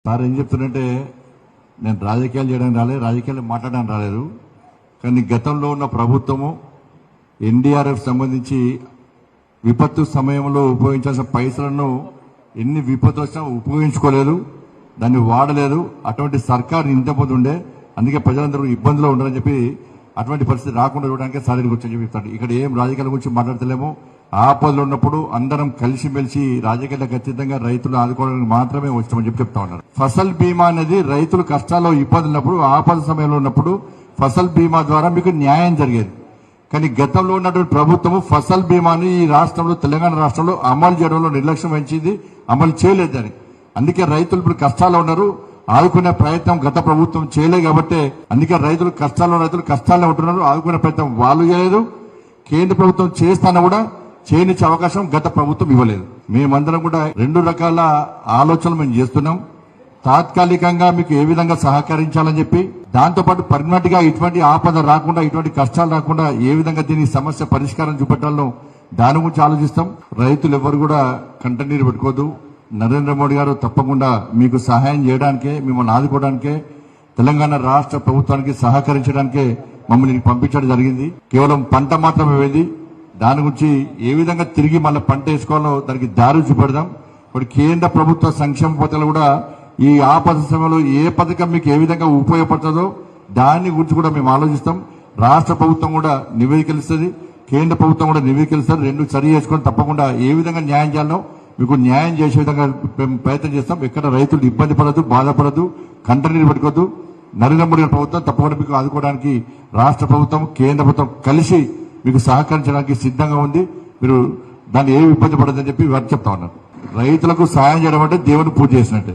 Sir ఏం చెప్తున్నంటే నేను రాజకీయాలు చేయడానికి రాలేదు, రాజకీయాలు మాట్లాడడానికి రాలేదు. కానీ గతంలో ఉన్న ప్రభుత్వము ఎన్డీఆర్ఎఫ్ సంబంధించి విపత్తు సమయంలో ఉపయోగించాల్సిన పైసలను ఎన్ని విపత్తు వచ్చినా ఉపయోగించుకోలేదు, దాన్ని వాడలేదు. అటువంటి సర్కారు ఇంతమంది ఉండే, అందుకే ప్రజలందరూ ఇబ్బందులో ఉండాలని చెప్పి అటువంటి పరిస్థితి రాకుండా చూడడానికి సారీకి వచ్చని చెప్తాడు. ఇక్కడ ఏం రాజకీయాల గురించి మాట్లాడతలేము. ఆపదలు ఉన్నప్పుడు అందరం కలిసిమెలిసి రాజకీయాలకు అతీతంగా రైతులు ఆదుకోవడానికి మాత్రమే వచ్చామని చెప్పి చెప్తా ఉన్నారు. ఫసల్ బీమా అనేది రైతులు కష్టాల్లో ఇబ్బందులు ఉన్నప్పుడు, ఆపద సమయంలో ఉన్నప్పుడు ఫసల్ బీమా ద్వారా మీకు న్యాయం జరిగేది. కానీ గతంలో ఉన్నటువంటి ప్రభుత్వము ఫసల్ బీమాని ఈ రాష్ట్రంలో, తెలంగాణ రాష్ట్రంలో అమలు చేయడంలో నిర్లక్ష్యం వహించింది, అమలు చేయలేదని. అందుకే రైతులు ఇప్పుడు కష్టాల్లో ఉన్నారు. ఆదుకునే ప్రయత్నం గత ప్రభుత్వం చేయలేదు కాబట్టి అందుకే రైతులు కష్టాల్లో ఉంటున్నారు. ఆదుకునే ప్రయత్నం వాళ్ళు చేయలేదు. కేంద్ర ప్రభుత్వం చేస్తానా కూడా చేయనిచ్చే అవకాశం గత ప్రభుత్వం ఇవ్వలేదు. మేమందరం కూడా రెండు రకాల ఆలోచనలు మేము చేస్తున్నాం. తాత్కాలికంగా మీకు ఏ విధంగా సహకరించాలని చెప్పి, దాంతోపాటు పర్మనెంట్ గా ఇటువంటి ఆపద రాకుండా, ఇటువంటి కష్టాలు రాకుండా ఏ విధంగా దీని సమస్య పరిష్కారం చూపెట్టాలో దాని గురించి ఆలోచిస్తాం. రైతులు ఎవరు కూడా కంటనీరు పెట్టుకోవద్దు. నరేంద్ర మోడీ గారు తప్పకుండా మీకు సహాయం చేయడానికే, మిమ్మల్ని ఆదుకోవడానికే, తెలంగాణ రాష్ట్ర ప్రభుత్వానికి సహకరించడానికే మమ్మల్ని పంపించడం జరిగింది. కేవలం పంట మాత్రమే వేది, దాని గురించి ఏ విధంగా తిరిగి మళ్ళీ పంట వేసుకోవాలో దానికి దారి చూపెడదాం. ఇప్పుడు కేంద్ర ప్రభుత్వ సంక్షేమ పథకాలు కూడా ఈ ఆపద సమయంలో ఏ పథకం మీకు ఏ విధంగా ఉపయోగపడుతుందో దాని గురించి కూడా మేము ఆలోచిస్తాం. రాష్ట్ర ప్రభుత్వం కూడా నివేదికలిస్తుంది, కేంద్ర ప్రభుత్వం కూడా నివేదికలిస్తారు. రెండు సరి చేసుకొని తప్పకుండా ఏ విధంగా న్యాయం చేయాలో మీకు న్యాయం చేసే విధంగా మేము ప్రయత్నం చేస్తాం. ఎక్కడ రైతులు ఇబ్బంది పడద్దు, బాధపడద్దు, కంటనీరు పెట్టుకోవద్దు. నరేంద్ర మోడీ ప్రభుత్వం తప్పకుండా మీకు ఆదుకోవడానికి రాష్ట్ర ప్రభుత్వం, కేంద్ర ప్రభుత్వం కలిసి మీకు సహకరించడానికి సిద్ధంగా ఉంది. మీరు దాన్ని ఏమి ఇబ్బంది పడదని చెప్పి వారు చెప్తా ఉన్నారు. రైతులకు సహాయం చేయడం అంటే దేవుని పూజ చేసినట్టే.